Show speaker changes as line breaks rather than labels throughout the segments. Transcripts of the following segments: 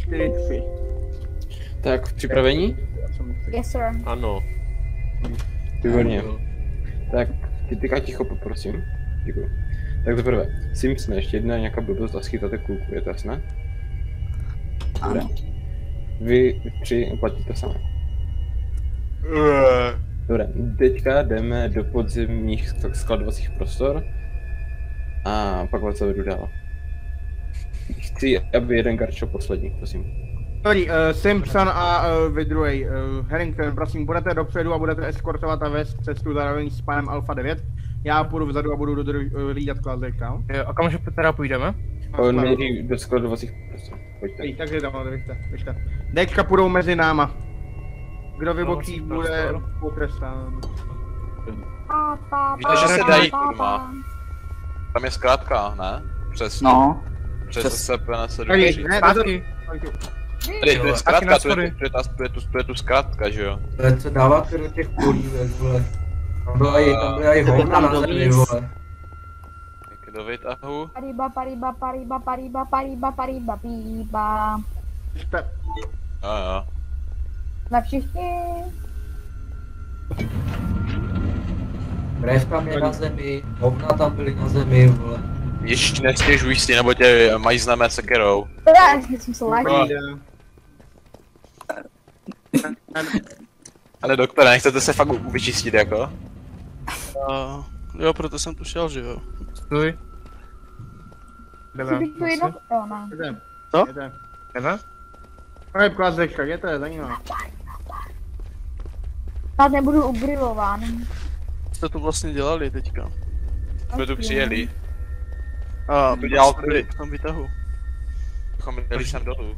4, 3.
Tak, připravení?
Yes, sir.
Ano.
Výborně. Tak, ty ticho poprosím. Děkuji. Tak za prvé, Simpson, ještě jedna nějaká blbost a schytáte kulku, je to jasné?
Ano.
Vy 3 platí to samé. Dobré, teďka jdeme do podzemních skladovacích prostor a pak vás zavedu dál. Chci, aby jeden guard šel poslední, prosím.
Sorry, Simpson a vy druhej. Harrington, prosím, budete dopředu a budete eskortovat a vést cestu zároveň s panem Alfa 9. Já půjdu vzadu a budu hlídat Klazeka.
A kam teda půjdeme?
Nejdřív do skladovacích prostor, pojďte.
Takže tam, běžte. Dečka půjdou mezi náma. Kdo vybočí, bude potrestán.
Víte, že se dají, kurva. Tam je zkrátka, ne? Přes...
No.
Přes SCP na 7.
Zpátky.
Tady, to je zkrátka, to je tu zkrátka, že jo?
Ale co dáváte do těch polí, vole? Tam byla i hovna na zemi, vole.
Jak je do vytahu?
Pariba.
Jo.
Na všichni.
Brev tam je na zemi, hovna tam byly na zemi, vole.
Ještě nestěžuj si, nebo tě mají známé sekerou.
Já jsem se látil.
Ale doktore, nechcete se fakt vyčistit jako?
Jo, proto jsem tu šel, že jo.
Stůj. Jdeme.
Co?
Jdeme?
Pojď Klazeka, je to je zajímavé.
Snad nebudu ugrilován.
Co jste to vlastně dělali teďka?
Jsme tu přijeli.
A
to dělal
byli v tom výtahu.
Bychom jeli sem dolů.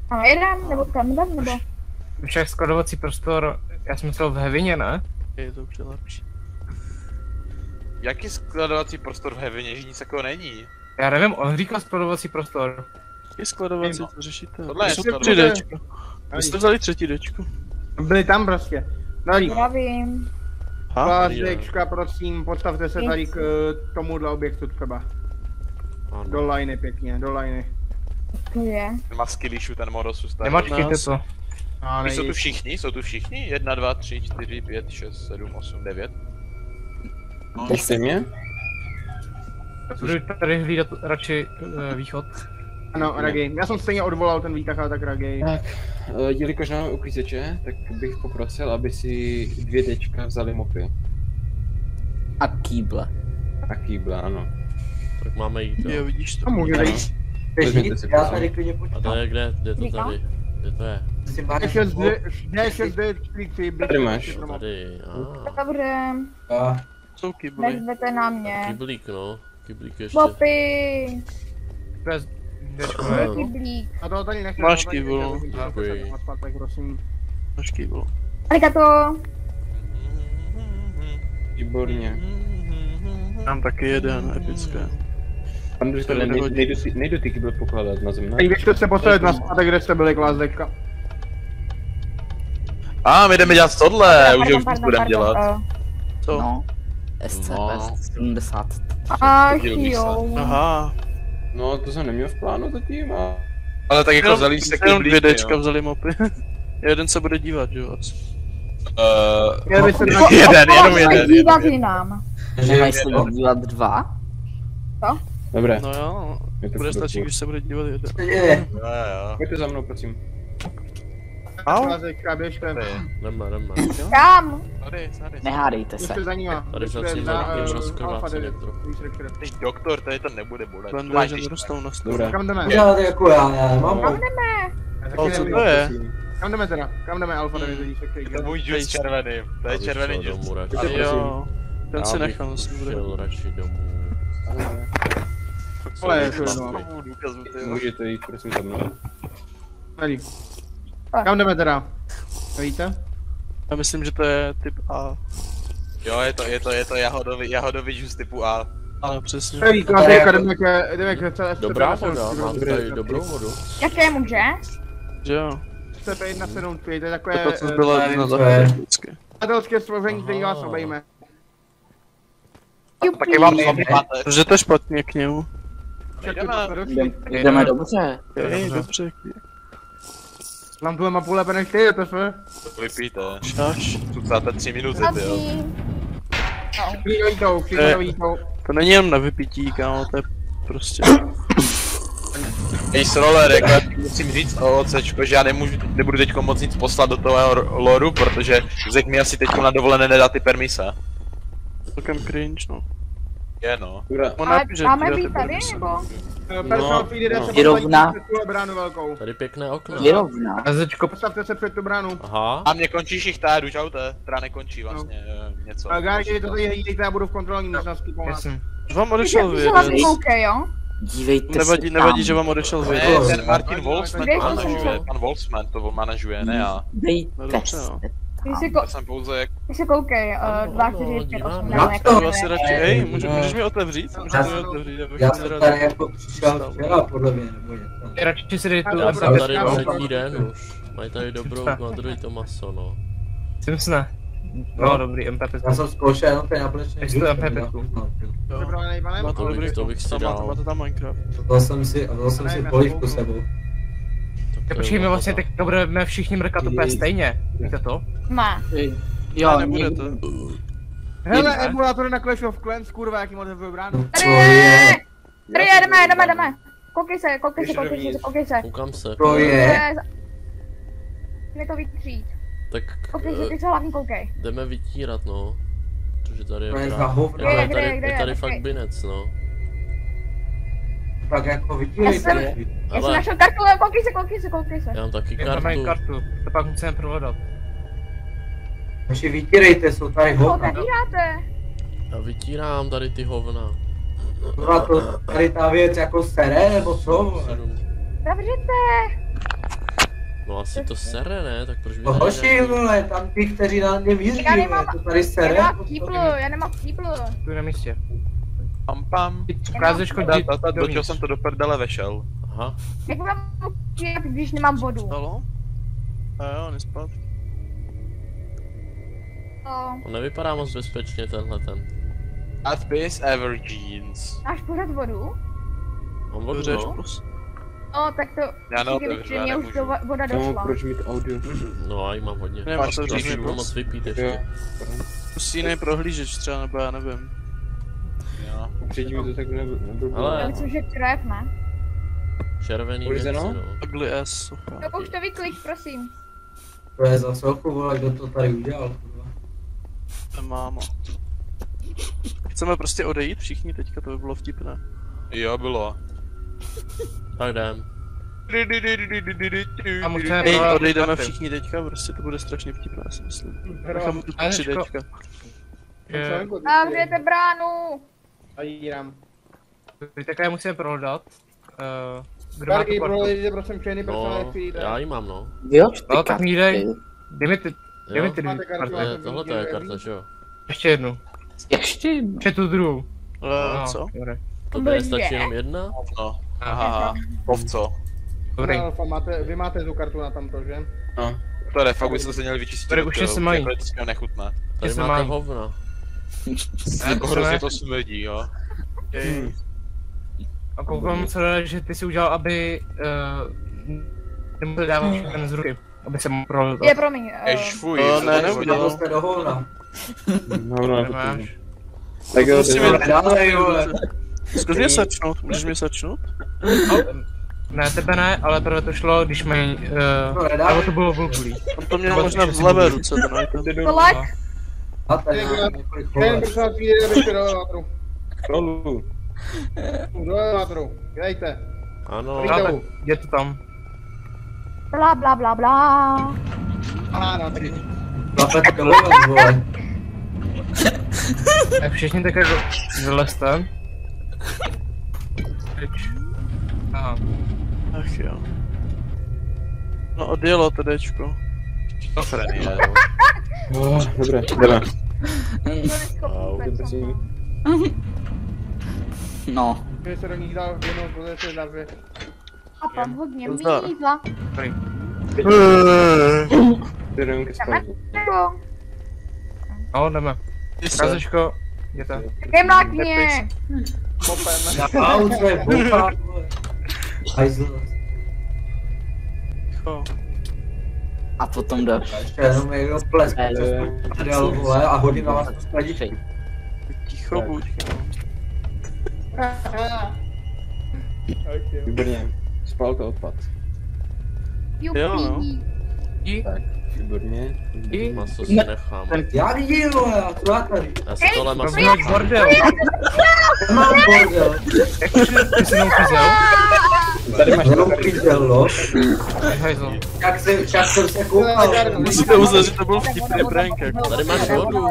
Tam jeden, nebo tam jeden, nebo?
Však skladovací prostor, já jsem myslel v Heavině, ne?
Je to už lepší.
Jaký skladovací prostor v Heavině, že nic takového není?
Já nevím, on říkal skladovací prostor.
Je skladovací, to řešíte.
Tohle je
Jsou 3 Dčko. Vy jste vzali 3 Dčko.
Byli tam prostě. Dobrý.
Já vím.
Klazečka, prosím, postavte se tady k tomuhle objektu třeba. Do liney pěkně, do liney.
To je.
Masky líšu ten Morosus tady.
Nemačkejte to.
Jsou tu všichni? 1, 2, 3, 4, 5, 6, 7, 8, 9.
Jste mě?
Budu tady hlídat radši východ.
Ano, Ragej. Já jsem stejně odvolal ten výtah, ale tak Ragej.
Tak, jelikož máme uklízeče, tak bych poprosil, aby si 2 Dčka vzali mopy.
A kýble.
A kýble, ano.
Tak máme jít. Jo, vidíš to.
A může jít.
Vezměte si,
Já
prosím.
tady klidně
A
počítám.
to je kde? Kde to tady? Kde to je?
D6, D4,
Tady máš.
Tady,
Dobře.
Jsou kybly.
Nezvete na mě.
Kyblík, no. Kyblík ještě.
Mopy.
Bez
Kyblík.
A to tady nechci.
Máš kýbl.
Děkuji.
Máš kýbl.
Arigato.
Výborně.
Mám taky jeden, epické.
Pan Dritele, nejdu ty kýble pokládat na zem, ne?
Teď běžte se postavit na zpátek, kde jste byli, Klazečka.
My jdeme dělat tohle, už nic budeme dělat.
Co?
No. SCP 70.
Ach jo.
Aha.
No, to jsem neměl v plánu zatím a...
Ale tak jako vzali jste
Jenom 2
kyblíky,
Dčka vzali mopy. Jeden se bude dívat, jo?
Jenom jeden.
Dívat jinam.
Nemají se dívat 2?
Dobré,
No jo, bude stačit, když se bude dívat jeden.
Jo.
pojďte za mnou, prosím.
Klazečka, běžte.
Jdeme.
Kam?
Sorry.
Nehádejte se.
Běžte za nima.
Tady
Běžte
jsem si
na,
vzal
Alfa
skrváceně
9.
trochu.
Doktor, tady to nebude bolet.
Bende, že nerostou na stůl.
Dobré.
Kam jdeme?
Já jako já mám.
Kam jdeme?
Ale co to je?
Kam jdeme teda? Kam jdeme Alfa 9?
To je můj juice červený. To je červený juice.
Jo, ten si nechal, vlastně bude.
Šel radši domů.
Ale
Můžete jít, prosím, za mnou.
tady. Kam jdeme teda? Víte?
Já myslím, že to je typ A.
Jo, je to jahodový juice typu A.
Ano, přesně.
Tady, Klazečka, jdeme k celé
Dobrá voda, mám tady dobrou vodu.
Jaké může?
Že jo.
SCP-173, to je takové...
To co bylo na záchodě.
přátelské složení, který vás obejme.
Taky vám máte.
Protože to je špatně k němu.
Jdeme dobře.
Dobře.
Mám tuhle mapu lépe než ty, to je.
Vypijte.
Šaš.
Tucáte 3 minuty, ty jo.
Asi.
To není jenom na vypití, kámo, to je prostě...
Ej, Sroller, jako já ti musím říct o OCčko, že já nebudu teďko moc nic poslat do toho loru, protože Zek mi asi teďko na dovolené nedá ty permise.
Celkem cringe, no.
Je no.
On
Ale
napíše,
máme
ty
být tady,
permise.
nebo?
Personal feed jde se
Vyrovná.
před tuhle bránu velkou.
Tady pěkné okno.
Vyrovná.
Azečko,
Postavte se před tu bránu.
Aha.
A mě končí šichta, jdu čaute. Teda nekončí vlastně, něco.
Gáry, to tady hlídejte, já budu v kontrolní místnosti pomoct.
jasně.
Vám odešel
Ty se hlavně
vědět.
koukej, jo?
Dívejte
Nevadí,
se
nevadí,
tam.
že vám odešel
Ne,
vědět.
ten Martin Wolfsman
Kde
to
jsi
manažuje,
šel?
pan Wolfsman to manažuje, ne já.
No
Dívejte
dobře,
se
no.
Já jsem pouze jak...
Ty se koukej, 2, 4, 5, 8,
No,
ne,
to
To asi radši, hej, můžeš mi otevřít? Můžeš mi otevřít, abych
Já
se
jsem
rád...
tady jako přišel včera, podle mě, nebo něco.
Radši si dej tu
Já jsem tady
Dobrá.
třetí den už. Mají tady dobrou madruj to maso, no.
Simsne. No dobrý, MP5.
Já jsem zkoušel jenom ten jablečný
Ještě to MP5.
Připravený, pane?
Má to
To
dobrý
bych- to bych si
tam,
dal.
máte tam Minecraft.
Dal jsem si polívku sebou.
Tak
Počkej, my vlastně teďka budeme všichni mrkat úplně stejně. Víte to?
Má.
Jo,
Nebude
někdy.
to.
Hele, emulátor na Clash of Clans, kurva, jaký modelují bránu.
To je,
Tady, jdeme. Koukej se.
Koukám se.
to je.
Mě to vytřít.
Tak
Koukej se, ty se hlavně koukej.
jdeme vytírat, no. Protože tady je
To je
teda-
za hovno.
je
Kde
tady,
je,
je tady
počkej.
fakt binec, no.
Tak jako vytírejte.
Já jsem
Ale
našel kartu, ale koukej se.
já mám taky
Já tam mají
kartu.
kartu, to pak musíme prohledat.
Naši vytírejte, jsou tady
Co
hovna.
nabíráte?
Já vytírám tady ty hovna.
Kurva, to tady ta věc jako sere, nebo co? vole?
7.
Zavřete.
No asi to sere, ne? Tak proč by
No
tady
hoši,
nějaký-
vole, tam ty, kteří na mě míří,
Já nemám-
vole, to tady sere.
Já nemám kýpl.
Tu na místě.
Pam.
Ukázečko,
Do čeho jsem to do prdele vešel.
Aha.
Jak mám kýpl, když nemám vodu?
Stalo? A jo, nespad.
No,
On nevypadá moc bezpečně tenhle ten.
At base ever jeans.
máš pořád vodu?
Mám vodu,
Dobře,
no?
plus.
No, tak to...
Já neotevřu, já
mě už
nemůžu.
to voda došla.
Proč mít audio?
No a jí mám hodně.
Nemám
Máš
otevřený
Takže budu
plus.
moc vypít
Jo.
ještě.
Plus jiný prohlížeč třeba, nebo já nevím.
Jo.
Předtím to tak nebylo.
Ale-
Ale což je krev, ne?
Červený věci,
Ulizeno?
no.
Ugly S, sucha.
No už to vyklíč, prosím.
To je za celku, vole, kdo to tady udělal, kurva.
To mámo. Chceme prostě odejít všichni teďka, to by bylo vtipné.
Jo, bylo.
Tak jdem.
A musíme
Ej,
prohledat
odejdeme
karty.
všichni teďka, prostě to bude strašně vtipné, si myslím.
Hra.
Nechám tu
Ale
3
teďko-
Dčka.
Zavřete bránu.
A jírám.
Také musíme prohledat. Kdo má tu
Karky,
kartu?
prolejte prosím všechny personal
No,
feed.
já jí mám, no.
Vyhoď ty
No, tak mi dej.
karty.
Dej mi ty
Jo?
Máte kartu,
karty.
máte
Tohle to je karta, že jo?
Ještě jednu.
Ještě jednu.
Ještě tu druhou.
Co?
Dobrý.
To
byly
by nestačí
dvě.
jenom jedna?
No. Aha. Povco.
Dobrý.
Alfa, vy máte tu kartu na tamto, že?
No.
To je, fakt byste se měli vyčistit.
Tady
do
už
těla,
se mají.
jako je to nechutné.
Tady
se
máte
mají.
hovna.
Hrozně to smrdí, jo.
A koukám co dá, že ty si udělal, aby nemusel dávat všechno z ruky. Aby se mohl prohledat.
Je, promiň.
Jež fuj.
To
to
ne,
je
neudělal.
Udělal jste do hovna.
No,
Nemáš.
tak jo,
Musíme-
jdeme.
Dále, vole.
Zkus mě sačnout, můžeš mě sačnout?
Ne, tebe ne, ale prvé to šlo, když mají,
No, nedá.
nebo to bylo vulkulí.
On to měl možná v levé ruce, ten item.
Kolek?
A tady má několik
Jeden
hovna.
personal feed jde ještě do elevátoru.
Dolů.
Do elevátoru. Dělejte.
Ano.
Ale je to tam.
Bla bla bla bla.
Ano, taky.
Klapete do hovna, vole.
Tak všichni tak jako vylezte. Pryč. Aha.
Ach jo. No odjelo to Dčko.
Schizofrenie.
Dobré, jdeme.
Au,
prosím.
No.
Když se do nich dal jenom, bude se zavře.
A tam hodně
Zdar.
mídla.
Jdeme ke
Jdeme?
spánku.
Nebo?
No, jdeme.
Ty se.
Kazečko, jděte.
Také mlákně.
Mopem.
Na pauze, bouchá, vole. Hajzl.
Ticho.
A potom jde.
Ještě jenom jeho plesk, co jsme prdel, vole, a hodím na vás to skladičky.
Ticho buď,
Výborně. Spal to odpad.
Jo, no.
Tak, výborně.
Maso si nechám.
Já vidím, vole, co já tady?
Já si tohle maso
Prosím, hoď bordel.
Nemám bordel.
Ty jsi jenom pízel?
Tady máš
Jenom pízel, no.
Hajzl.
Jak jsem se koukal.
Musíte uznat, že to byl vtipný prank, jako.
Tady máš vodu,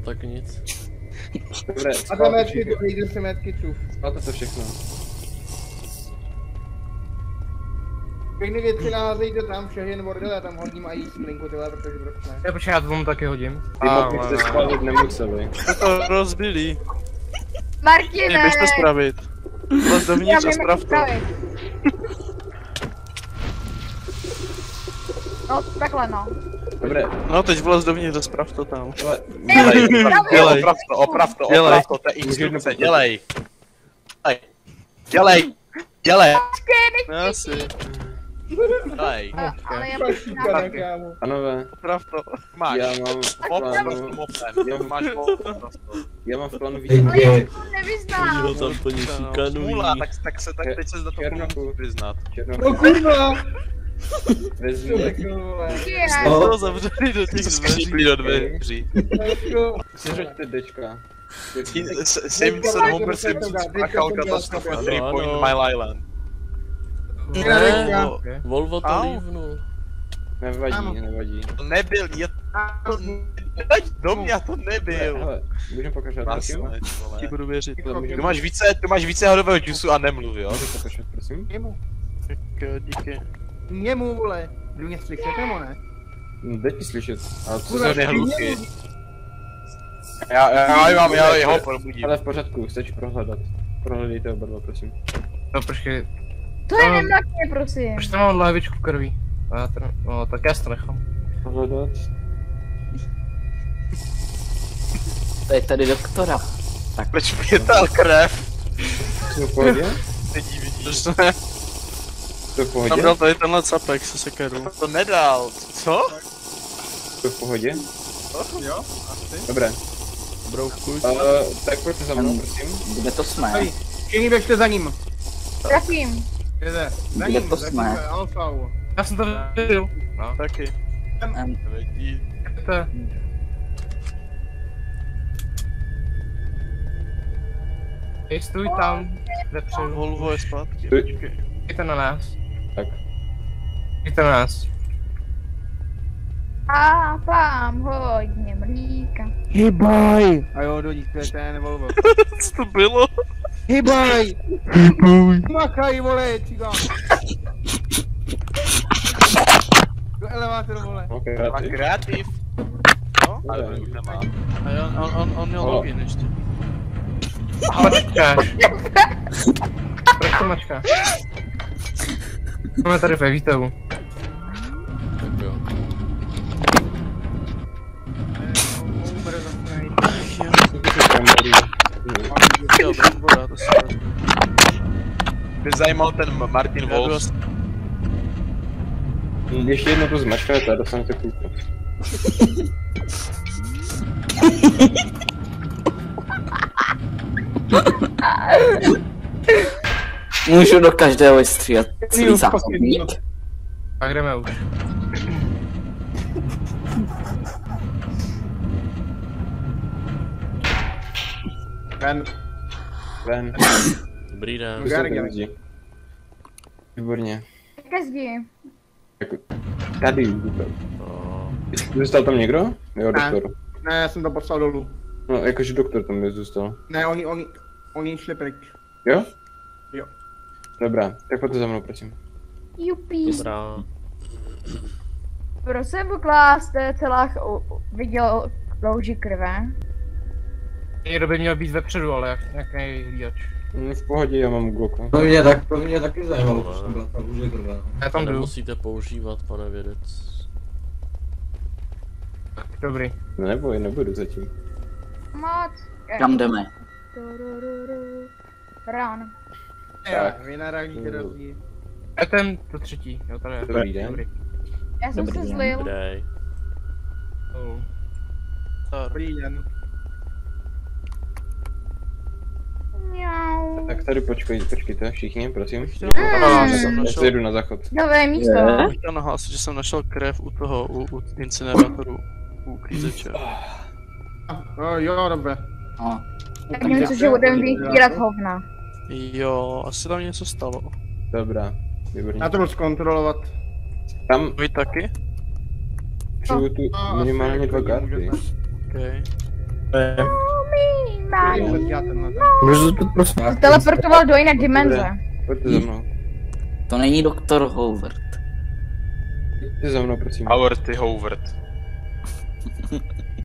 tak nic.
Dobré,
A tam metky, jde si metky, čuf.
spalte to všechno.
Všechny věci naházejte tam, všechny bordel, já tam hodím a jí splinku, tyhle, protože proč ne.
Já počkej, já to vám taky hodím.
Ty mopy jste spalit nemuseli.
To to rozbili.
Martine!
Běž to spravit. Vlez dovnitř a
vím, jak
sprav to.
spravit. No, takhle no.
Dobré,
No teď vlez dovnitř a sprav to tam.
ale
Dělej.
Oprav
Dělej.
to je instrukce, dělej. Dělej.
No asi.
Dělej.
Ale já
Šíkané, kámo.
panové,
Oprav to.
Máš.
já mám v plánu,
Máš
já mám v plánu
Ale
vidět
já to nevyznám.
Jo, tam plně šikanují.
smůla, tak teď se za to
Černochu.
vyznat.
černou
No kurva!
vezmu.
No.
To zavřeli do těch
Skříplí
dveří.
do dveří.
Seřeďte dečka.
Simpson, Homer Simpson, sprachal katastrofa 3 Point Mile Island.
Ne,
Okay.
Volvo to
Au.
lívnu.
Nevadí.
To nebyl, Ať do mě to nebyl.
Hele, můžeme pokračovat, prosím?
Masné, vole.
Ti budu věřit.
Tu máš více hodového džusu a nemluv, jo?
Můžeme pokračovat, prosím?
Němu.
Tak díky.
Němu, vole. Vy mě slyšíte, nebo ne?
Jde ti slyšet. Ale co
Kurva,
se
nehluky. Já jeho probudím.
Ale v pořádku, stačí prohledat. Prohledejte oba dva, prosím.
No počkej,
To je na mě, prosím.
už tam mám lahvičku krví. No tak já si to nechám.
Prohledat.
To je tady doktora.
Proč pětal krev?
Jsi v pohodě?
Teď vidíš.
Jsi v
Tam
pohodě?
dal tady tenhle capek se sekerou.
To nedal. Co?
Jsi v pohodě?
Jo, asi.
Dobré.
Dobrou chuť.
Tak pojďte za mnou, prosím.
Kde to jsme?
Tady, všichni běžte za ním.
Trafím.
Jde, za
Kde
ním,
to
za
jsme?
tím, Alfau.
Já jsem to viděl. No,
Taky.
Vidí.
to je. Ej, stůj tam, vepředu.
Volvo je zpátky.
Ty-
Počkej.
Jděte na nás.
Tak.
Jděte na nás.
A pám hodně mlíka.
Hybaj! A jo, dodíte ten Volvo.
Co to bylo?
Hybaj! Makaj, vole, cigán. Do elevátoru, vole.
Ok,
Má
rád.
kreativ. No, ale
Ale-
už nemá.
A on měl
Halo.
login ještě.
Mačkáš. Proč to mačkáš? Máme tady ve výtahu.
Tak jo.
Umr zase najít.
Jo, brambora, to se vezme.
Mě zajímal ten Martin
Já jdu
Wolf.
asi-
Ještě jednou to zmačkáte a dostanete kulku.
Můžu do každého vystřílet celý zásobník.
Tak jdeme už.
Ven.
Ven.
Dobrý den.
Gargan.
Lidi. Výborně.
Ke zdi.
Tady, doktor.
No,
Zůstal tam někdo? Jo,
Ne.
doktor.
Ne, já jsem to poslal dolů.
No, jakože doktor tam nezůstal.
Ne, oni šli pryč.
Jo?
Jo.
Dobrá, tak pojďte za mnou, prosím.
Jupí.
dobrá.
Prosím, Bukla, jste celá viděl louži krve.
Někdo by měl být vepředu, ale jak nějaký hlídač.
V pohodě, já mám Glocka.
To mě taky zajímalo, co jsem byla ta lůže krve.
Já
To
tam jdu.
nemusíte používat, pane vědec.
Dobrý.
Neboj, nebudu zatím.
Moc.
Kam jdeme?
Rán.
Jo, vy narazíte do zdi.
A ten to třetí. Jo, tady je.
Dobrý den.
Dobrý.
Já jsem se zlil.
Dobrý.
Dobrý den.
Mňau.
Tak tady počkejte, všichni, prosím. Já se jedu na záchod.
Nové místo.
Bych chtěl nahlásit, že jsem našel krev u toho, u incinerátoru, u klízeče.
Jo, dobře.
No.
Tak něco, že budeme vybírat hovna.
Jo, asi tam něco stalo.
Dobrá, výborně.
Já to budu zkontrolovat.
Tam
Vy taky?
přijdu tu minimálně 2 karty.
Okay.
Můžu zeptat prosím?
Teleportoval do jiné dimenze.
Pojďte za mnou.
To není doktor Howard.
Jděte za mnou, prosím.
Howard, ty Howard.